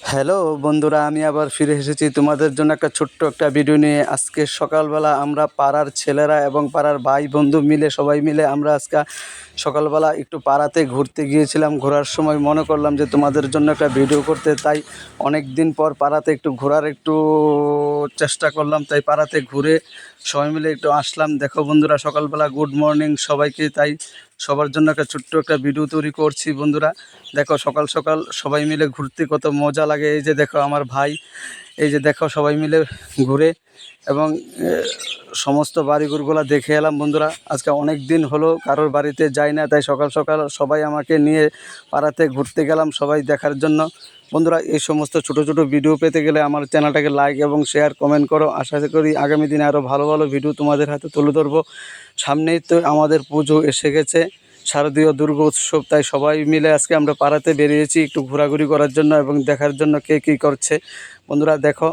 Hello বন্ধুরা, আমি আবার ফিরে এসেছি তোমাদের জন্য একটা ছোট্ট একটা ভিডিও নিয়ে। আজকে সকালবেলা আমরা পাড়ার ছেলেরা এবং পাড়ার ভাই বন্ধু মিলে সবাই মিলে আমরা আজকে সকালবেলা একটু পাড়াতে ঘুরতে গিয়েছিলাম। ঘোরার সময় মনে করলাম যে তোমাদের জন্য একটা ভিডিও করতে, তাই অনেক দিন পর পাড়াতে একটু ঘোরার চেষ্টা করলাম। তাই পাড়াতে ঘুরে সবাই মিলে একটু আসলাম। দেখো বন্ধুরা, সকালবেলা গুড মর্নিং সবাইকে। তাই সবার জন্য একটা ছোট্ট একটা ভিডিও তৈরি করছি। বন্ধুরা দেখো, সকাল সকাল সবাই মিলে ঘুরতে কত মজা লাগে। এই যে দেখো আমার ভাই, এই যে দেখো সবাই মিলে ঘুরে এবং সমস্ত বাড়িঘরগুলো দেখে এলাম। বন্ধুরা আজকে অনেক দিন হলো কারোর বাড়িতে যাই না, তাই সকাল সকাল সবাই আমাকে নিয়ে পাড়াতে ঘুরতে গেলাম সবাই দেখার জন্য। বন্ধুরা এই সমস্ত ছোটো ছোটো ভিডিও পেতে গেলে আমার চ্যানেলটাকে লাইক এবং শেয়ার কমেন্ট করো। আশা করি আগামী দিনে আরও ভালো ভালো ভিডিও তোমাদের হাতে তুলে ধরবো। সামনেই তো আমাদের পুজো এসে গেছে, শারদীয় দুর্গা উৎসব। তাই সবাই মিলে আজকে আমরা পাড়াতে বেরিয়েছি একটু ঘোরাঘুরি করার জন্য এবং দেখার জন্য কে কী করছে। বন্ধুরা দেখো,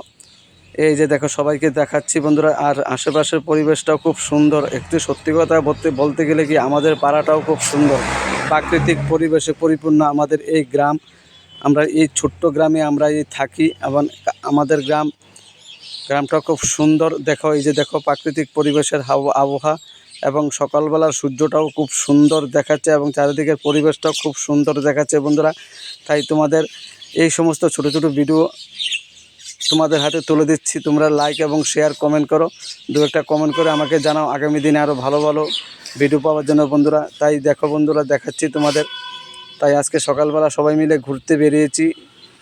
এই যে দেখো সবাইকে দেখাচ্ছি বন্ধুরা। আর আশেপাশের পরিবেশটাও খুব সুন্দর। একটু সত্যি কথা বলতে গেলে কি, আমাদের পাড়াটাও খুব সুন্দর, প্রাকৃতিক পরিবেশে পরিপূর্ণ আমাদের এই গ্রাম। আমরা এই ছোট্ট গ্রামে আমরা থাকি এবং আমাদের গ্রামটা খুব সুন্দর। দেখো এই যে দেখো প্রাকৃতিক পরিবেশের আবহাওয়া এবং সকালবেলার সূর্যটাও খুব সুন্দর দেখাচ্ছে এবং চারিদিকের পরিবেশটাও খুব সুন্দর দেখাচ্ছে বন্ধুরা। তাই তোমাদের এই সমস্ত ছোট ছোট ভিডিও তোমাদের হাতে তুলে দিচ্ছি। তোমরা লাইক এবং শেয়ার কমেন্ট করো, দু একটা কমেন্ট করে আমাকে জানাও আগামী দিনে আরও ভালো ভালো ভিডিও পাওয়ার জন্য বন্ধুরা। তাই দেখো বন্ধুরা, দেখাচ্ছি তোমাদের। তাই আজকে সকালবেলা সবাই মিলে ঘুরতে বেরিয়েছি,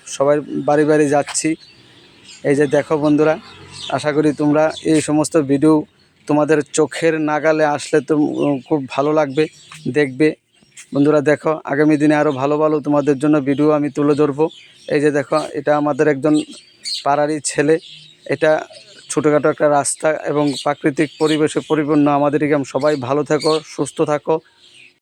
সবাই বাড়ি বাড়ি যাচ্ছি। এই যে দেখো বন্ধুরা, আশা করি তোমরা এই সমস্ত ভিডিও তোমাদের চোখের নাগালে আসলে তো খুব ভালো লাগবে দেখবে। বন্ধুরা দেখো, আগামী দিনে আরও ভালো ভালো তোমাদের জন্য ভিডিও আমি তুলে ধরবো। এই যে দেখো, এটা আমাদের একজন পাড়ারই ছেলে। এটা ছোটোখাটো একটা রাস্তা এবং প্রাকৃতিক পরিবেশে পরিপূর্ণ আমাদের গ্রাম। সবাই ভালো থাকো, সুস্থ থাকো।